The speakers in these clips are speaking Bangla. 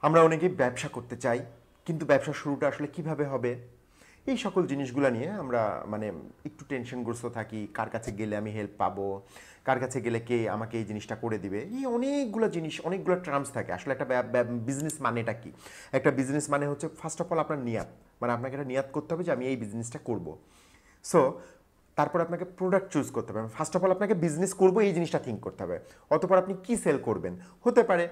আমরা অনেকেই ব্যবসা করতে চাই, কিন্তু ব্যবসা শুরুটা আসলে কিভাবে হবে, এই সকল জিনিসগুলো নিয়ে আমরা মানে একটু টেনশনগ্রস্ত থাকি। কার কাছে গেলে আমি হেল্প পাবো, কার কাছে গেলে কে আমাকে এই জিনিসটা করে দিবে, এই অনেকগুলো জিনিস, অনেকগুলো টার্মস থাকে। আসলে একটা বিজনেস মানেটা কি? একটা বিজনেস মানে হচ্ছে ফার্স্ট অফ অল আপনার নিয়াত, মানে আপনাকে একটা নিয়াত করতে হবে যে আমি এই বিজনেসটা করব। সো তারপর আপনাকে প্রোডাক্ট চুজ করতে হবে। ফার্স্ট অফ অল আপনাকে বিজনেস করবো এই জিনিসটা থিঙ্ক করতে হবে। অতপর আপনি কি সেল করবেন। হতে পারে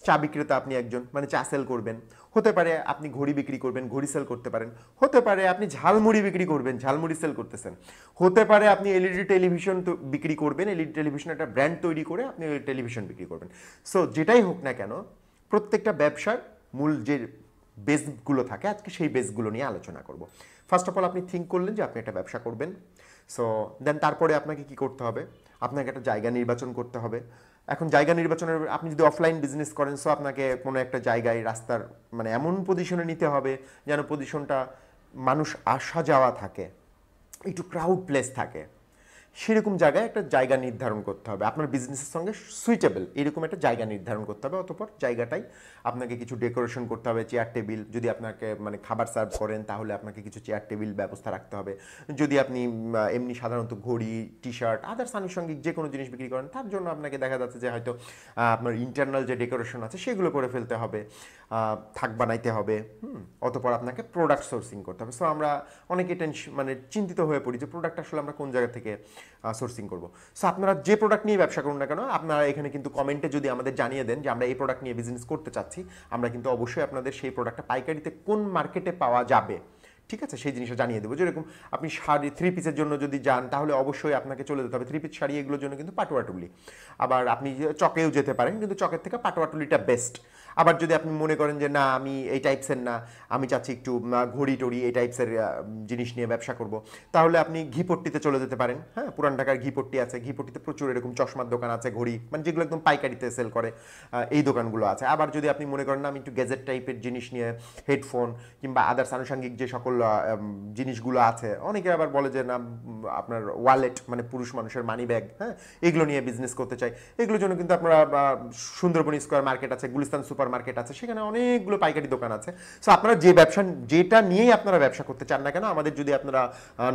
চা বিক্রেতা আপনি একজন, মানে চা সেল করবেন। হতে পারে আপনি ঘড়ি বিক্রি করবেন, ঘড়ি সেল করতে পারেন। হতে পারে আপনি ঝালমুড়ি বিক্রি করবেন, ঝালমুড়ি সেল করতেছেন। হতে পারে আপনি এলইডি টেলিভিশন বিক্রি করবেন, এলইডি টেলিভিশন একটা ব্র্যান্ড তৈরি করে আপনি ওই টেলিভিশন বিক্রি করবেন। সো যেটাই হোক না কেন, প্রত্যেকটা ব্যবসার মূল যে বেসগুলো থাকে, আজকে সেই বেসগুলো নিয়ে আলোচনা করব। ফার্স্ট অফ অল আপনি থিঙ্ক করলেন যে আপনি একটা ব্যবসা করবেন। সো দেন তারপরে আপনাকে কি করতে হবে? আপনাকে একটা জায়গা নির্বাচন করতে হবে। এখন জায়গা নির্বাচনের, আপনি যদি অফলাইন বিজনেস করেন, সো আপনাকে কোনো একটা জায়গায় রাস্তার মানে এমন পজিশনে নিতে হবে যেন পজিশনটা মানুষ আসা যাওয়া থাকে, একটু ক্রাউড প্লেস থাকে, সেরকম জায়গায় একটা জায়গা নির্ধারণ করতে হবে। আপনার বিজনেসের সঙ্গে সুইটেবল এরকম একটা জায়গা নির্ধারণ করতে হবে। অতঃপর জায়গাটাই আপনাকে কিছু ডেকোরেশন করতে হবে, চেয়ার টেবিল, যদি আপনাকে মানে খাবার সার্ভ করেন তাহলে আপনাকে কিছু চেয়ার টেবিল ব্যবস্থা রাখতে হবে। যদি আপনি এমনি সাধারণত ঘড়ি, টি শার্ট, আদার্স আনুষঙ্গিক যে কোনো জিনিস বিক্রি করেন, তার জন্য আপনাকে দেখা যাচ্ছে যে হয়তো আপনার ইন্টারনাল যে ডেকোরেশন আছে সেগুলো করে ফেলতে হবে, থাক বানাইতে হবে। অতঃপর আপনাকে প্রোডাক্ট সোর্সিং করতে হবে। সো আমরা অনেকে মানে চিন্তিত হয়ে পড়ি যে প্রোডাক্ট আসলে আমরা কোন জায়গা থেকে সোর্সিং করব। সো আপনারা যে প্রোডাক্ট নিয়ে ব্যবসা করুন না কেন, আপনারা এখানে কিন্তু কমেন্টে যদি আমাদের জানিয়ে দেন যে আমরা এই প্রোডাক্ট নিয়ে বিজনেস করতে চাচ্ছি, আমরা কিন্তু অবশ্যই আপনাদের সেই প্রোডাক্টটা পাইকারিতে কোন মার্কেটে পাওয়া যাবে, ঠিক আছে, সেই জিনিসটা জানিয়ে দেবো। যেরকম আপনি শাড়ি থ্রি পিসের জন্য যদি যান, তাহলে অবশ্যই আপনাকে চলে যেতে হবে থ্রি পিস শাড়ি, এগুলোর জন্য কিন্তু পাটোয়াটুলি। আবার আপনি চকেও যেতে পারেন, কিন্তু চকের থেকে পাটোয়াটুলিটা বেস্ট। আবার যদি আপনি মনে করেন যে না আমি এই টাইপসের না, আমি চাচ্ছি একটু ঘড়ি টড়ি এই টাইপসের জিনিস নিয়ে ব্যবসা করব, তাহলে আপনি ঘিপট্টিতে চলে যেতে পারেন। হ্যাঁ, পুরান ঢাকার ঘিপট্টি আছে, ঘিপট্টিতে প্রচুর এরকম চশমার দোকান আছে, ঘড়ি মানে যেগুলো একদম পাইকারিতে সেল করে, এই দোকানগুলো আছে। আবার যদি আপনি মনে করেন না আমি একটু গ্যাজেট টাইপের জিনিস নিয়ে, হেডফোন কিংবা আদার্স আনুষঙ্গিক যে সকল জিনিসগুলো আছে, অনেকে আবার বলে যে না আপনার ওয়ালেট মানে পুরুষ মানুষের মানি ব্যাগ, হ্যাঁ, এগুলো নিয়ে বিজনেস করতে চাই, এগুলোর জন্য কিন্তু আপনারা সুন্দরবন স্কোয়ার মার্কেট আছে, গুলিস্তান সুপার মার্কেট আছে, সেখানে অনেকগুলো পাইকারি দোকান আছে। সো আপনারা যে ব্যবসা, যেটা নিয়েই আপনারা ব্যবসা করতে চান না কেন, আমাদের যদি আপনারা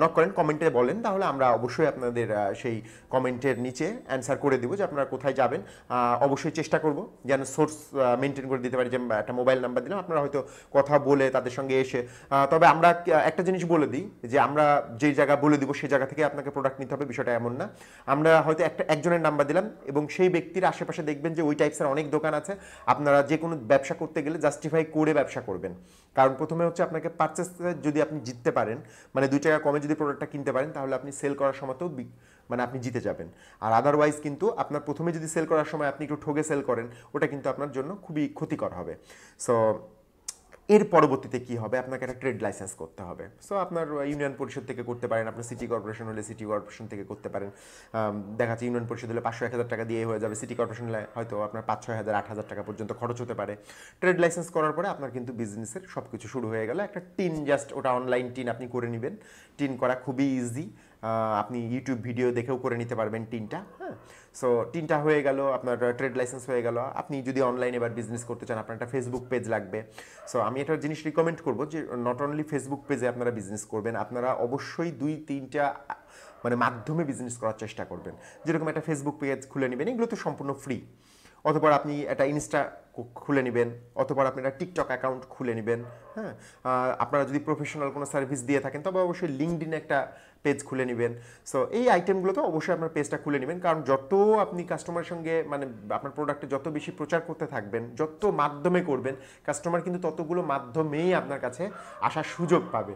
নক করেন, কমেন্টে বলেন, তাহলে আমরা অবশ্যই আপনাদের সেই কমেন্টের নিচে অ্যান্সার করে দেবো যে আপনারা কোথায় যাবেন। অবশ্যই চেষ্টা করব যেন সোর্স মেনটেন করে দিতে পারি, যে একটা মোবাইল নাম্বার দিলাম, আপনারা হয়তো কথা বলে তাদের সঙ্গে এসে, তবে আমরা একটা জিনিস বলে দিই যে আমরা যে জায়গা বলে দিব সেই জায়গা থেকে আপনাকে প্রোডাক্ট নিতে হবে, বিষয়টা এমন না। আমরা হয়তো একজনের নাম্বার দিলাম এবং সেই ব্যক্তির আশেপাশে দেখবেন যে ওই টাইপসের অনেক দোকান আছে। আপনারা যে কোনো ব্যবসা করতে গেলে জাস্টিফাই করে ব্যবসা করবেন, কারণ প্রথমে হচ্ছে আপনাকে পারচেস যদি আপনি জিততে পারেন, মানে 2 টাকা কমে যদি প্রোডাক্টটা কিনতে পারেন, তাহলে আপনি সেল করার সময়তেও মানে আপনি জিতে যাবেন। আর আদারওয়াইজ কিন্তু আপনার প্রথমে যদি সেল করার সময় আপনি একটু ঠগে সেল করেন, ওটা কিন্তু আপনার জন্য খুবই ক্ষতিকর হবে। সো এর পরবর্তীতে কি হবে, আপনাকে একটা ট্রেড লাইসেন্স করতে হবে। সো আপনার ইউনিয়ন পরিষদ থেকে করতে পারেন, আপনার সিটি কর্পোরেশন হলে সিটি কর্পোরেশন থেকে করতে পারেন। দেখা যাচ্ছে ইউনিয়ন পরিষদ হলে 500-1000 টাকা দিয়ে হয়ে যাবে, সিটি কর্পোরেশন হলে হয়তো আপনার 5-6 হাজার 8 হাজার টাকা পর্যন্ত খরচ হতে পারে। ট্রেড লাইসেন্স করার পরে আপনার কিন্তু বিজনেসের সব কিছু শুরু হয়ে গেল। একটা টিন, জাস্ট ওটা অনলাইন টিন আপনি করে নেবেন। টিন করা খুবই ইজি, আপনি ইউটিউব ভিডিও দেখেও করে নিতে পারবেন টিনটা। হ্যাঁ, সো টিনটা হয়ে গেল, আপনার ট্রেড লাইসেন্স হয়ে গেল। আপনি যদি অনলাইনে এবার বিজনেস করতে চান, আপনার একটা ফেসবুক পেজ লাগবে। সো আমি একটা জিনিস রিকমেন্ড করবো যে নট অনলি ফেসবুক পেজে আপনারা বিজনেস করবেন, আপনারা অবশ্যই 2-3টা মানে মাধ্যমে বিজনেস করার চেষ্টা করবেন। যেরকম একটা ফেসবুক পেজ খুলে নেবেন, এগুলো তো সম্পূর্ণ ফ্রি। অতপর আপনি একটা ইনস্টা খুলে নেবেন, অতপর আপনি একটা টিকটক অ্যাকাউন্ট খুলে নেবেন। হ্যাঁ, আপনারা যদি প্রফেশনাল কোনো সার্ভিস দিয়ে থাকেন, তবে অবশ্যই লিঙ্কডইনে একটা পেজ খুলে নেবেন। সো এই আইটেমগুলোতে অবশ্যই আপনার পেজটা খুলে নেবেন, কারণ যত আপনি কাস্টমারের সঙ্গে মানে আপনার প্রোডাক্টে যত বেশি প্রচার করতে থাকবেন, যত মাধ্যমে করবেন, কাস্টমার কিন্তু ততগুলো মাধ্যমেই আপনার কাছে আসার সুযোগ পাবে।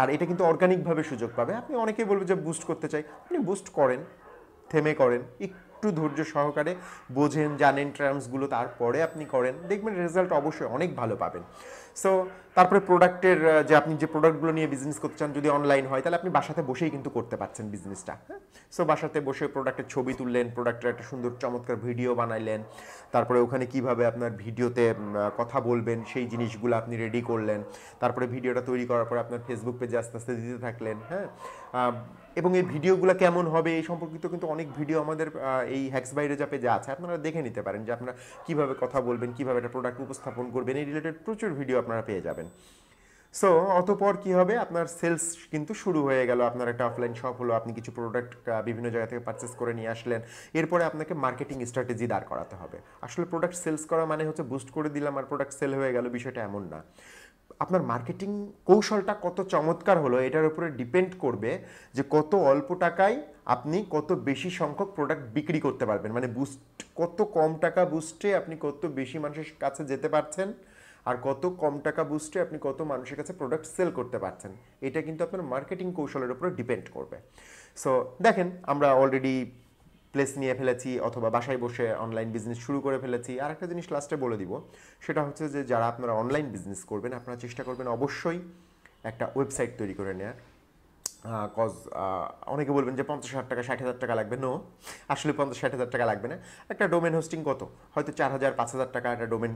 আর এটা কিন্তু অর্গানিকভাবে সুযোগ পাবে। আপনি অনেকেই বলবে যে বুস্ট করতে চাই, আপনি বুস্ট করেন, থেমে করেন, একটু ধৈর্য সহকারে বোঝেন, জানেন টার্মসগুলো, তারপরে আপনি করেন, দেখবেন রেজাল্ট অবশ্যই অনেক ভালো পাবেন। সো তারপরে প্রোডাক্টের যে আপনি যে প্রোডাক্টগুলো নিয়ে বিজনেস করতে চান যদি অনলাইন হয় তাহলে আপনি বাসাতে বসেই কিন্তু করতে পারছেন বিজনেসটা। হ্যাঁ, সো বাসাতে বসে প্রোডাক্টের ছবি তুললেন, প্রোডাক্টের একটা সুন্দর চমৎকার ভিডিও বানাইলেন, তারপরে ওখানে কিভাবে আপনার ভিডিওতে কথা বলবেন সেই জিনিসগুলো আপনি রেডি করলেন, তারপরে ভিডিওটা তৈরি করার পর আপনার ফেসবুক পেজে আস্তে আস্তে দিতে থাকলেন। হ্যাঁ, এবং এই ভিডিওগুলো কেমন হবে এই সম্পর্কিত কিন্তু অনেক ভিডিও আমাদের এই হ্যাক্স বাই রেজা পেজে আছে, আপনারা দেখে নিতে পারেন যে আপনারা কিভাবে কথা বলবেন, কিভাবে একটা প্রোডাক্ট উপস্থাপন করবেন, এই রিলেটেড প্রচুর ভিডিও আপনারা পেয়ে যাবেন। সো অতপর কি হবে, আপনার সেলস কিন্তু শুরু হয়ে গেল, আপনার একটা অফলাইন শপ হলো, আপনি কিছু প্রোডাক্ট বিভিন্ন জায়গা থেকে পারচেস করে নিয়ে আসলেন, এরপরে আপনাকে মার্কেটিং স্ট্র্যাটেজি দাঁড় করাতে হবে। আসলে প্রোডাক্ট সেলস করা মানে হচ্ছে বুস্ট করে দিলাম আর প্রোডাক্ট সেল হয়ে গেল, বিষয়টা এমন না। আপনার মার্কেটিং কৌশলটা কত চমৎকার হলো এটার উপরে ডিপেন্ড করবে যে কত অল্প টাকায় আপনি কত বেশি সংখ্যক প্রোডাক্ট বিক্রি করতে পারবেন, মানে বুস্ট কত কম টাকা বুস্টে আপনি কত বেশি মানুষের কাছে যেতে পারছেন, আর কত কম টাকা বুস্টে আপনি কত মানুষের কাছে প্রোডাক্ট সেল করতে পারছেন, এটা কিন্তু আপনার মার্কেটিং কৌশলের উপরে ডিপেন্ড করবে। সো দেখেন আমরা অলরেডি প্লেস নিয়ে ফেলেছি অথবা বাসায় বসে অনলাইন বিজনেস শুরু করে ফেলেছি। আর একটা জিনিস লাস্টে বলে দিব, সেটা হচ্ছে যে যারা আপনারা অনলাইন বিজনেস করবেন আপনারা চেষ্টা করবেন অবশ্যই একটা ওয়েবসাইট তৈরি করে নেওয়ার। কজ অনেকে বলবেন যে 50,000 টাকা 60,000 টাকা লাগবে। নো, আসলে 50-60,000 টাকা লাগবে না। একটা ডোমেন হোস্টিং কত, হয়তো 4,000-5,000 টাকা একটা ডোমেন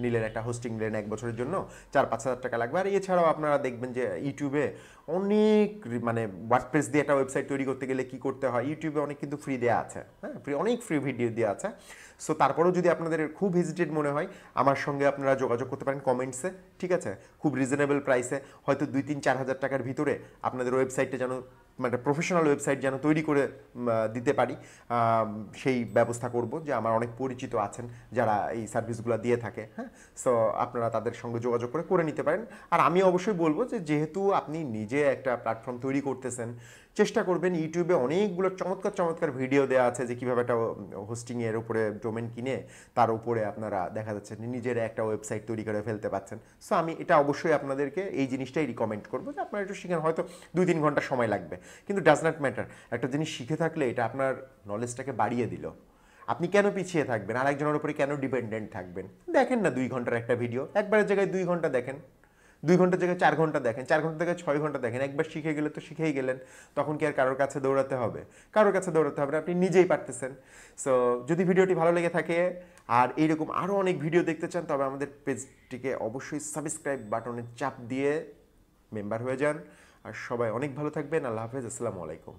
নিলেন, একটা হোস্টিং নিলেন এক বছরের জন্য, 4-5,000 টাকা লাগবে। আর এছাড়াও আপনারা দেখবেন যে ইউটিউবে অনেক মানে ওয়ার্ডপ্রেস দিয়ে একটা ওয়েবসাইট তৈরি করতে গেলে কি করতে হয়, ইউটিউবে অনেক কিন্তু ফ্রি দেওয়া আছে। হ্যাঁ, অনেক ফ্রি ভিডিও দেওয়া আছে। সো তারপরেও যদি আপনাদের খুব হেজিটেট মনে হয় আমার সঙ্গে আপনারা যোগাযোগ করতে পারেন কমেন্টসে, ঠিক আছে, খুব রিজনেবল প্রাইসে, হয়তো 2-3-4 হাজার টাকার ভিতরে আপনাদের ওয়েবসাইটটা যেন মানে প্রফেশনাল ওয়েবসাইট যেন তৈরি করে দিতে পারি, সেই ব্যবস্থা করব। যে আমার অনেক পরিচিত আছেন যারা এই সার্ভিসগুলো দিয়ে থাকে। হ্যাঁ, সো আপনারা তাদের সঙ্গে যোগাযোগ করে নিতে পারেন। আর আমি অবশ্যই বলবো যে যেহেতু আপনি নিজে একটা প্ল্যাটফর্ম তৈরি করতেছেন, চেষ্টা করবেন ইউটিউবে অনেকগুলো চমৎকার চমৎকার ভিডিও দেওয়া আছে যে কীভাবে একটা হোস্টিংয়ের উপরে ডোমেন কিনে তার উপরে আপনারা দেখা যাচ্ছে নিজের একটা ওয়েবসাইট তৈরি করে ফেলতে পারছেন। সো আমি এটা অবশ্যই আপনাদেরকে এই জিনিসটাই রিকমেন্ড করবো যে আপনারা একটু শিখেন, হয়তো 2-3 ঘন্টা সময় লাগবে, কিন্তু ডাজ নট ম্যাটার। একটা জিনিস শিখে থাকলে এটা আপনার নলেজটাকে বাড়িয়ে দিল। আপনি কেন পিছিয়ে থাকবেন, আর একজনের উপরে কেন ডিপেন্ডেন্ট থাকবেন? দেখেন না 2 ঘন্টার একটা ভিডিও, একবারের জায়গায় 2 ঘন্টা দেখেন, 2 ঘন্টার জায়গায় 4 ঘন্টা দেখেন, 4 ঘন্টা থেকে 6 ঘন্টা দেখেন। একবার শিখে গেলে তো শিখেই গেলেন, তখন কি আর কারোর কাছে দৌড়াতে হবে? কারোর কাছে দৌড়াতে হবে না, আপনি নিজেই পারতেছেন। সো যদি ভিডিওটি ভালো লেগে থাকে আর এইরকম আরও অনেক ভিডিও দেখতে চান, তবে আমাদের পেজটিকে অবশ্যই সাবস্ক্রাইব বাটনে চাপ দিয়ে মেম্বার হয়ে যান। আর সবাই অনেক ভালো থাকবেন। আল্লাহ হাফেজ, আসসালামু আলাইকুম।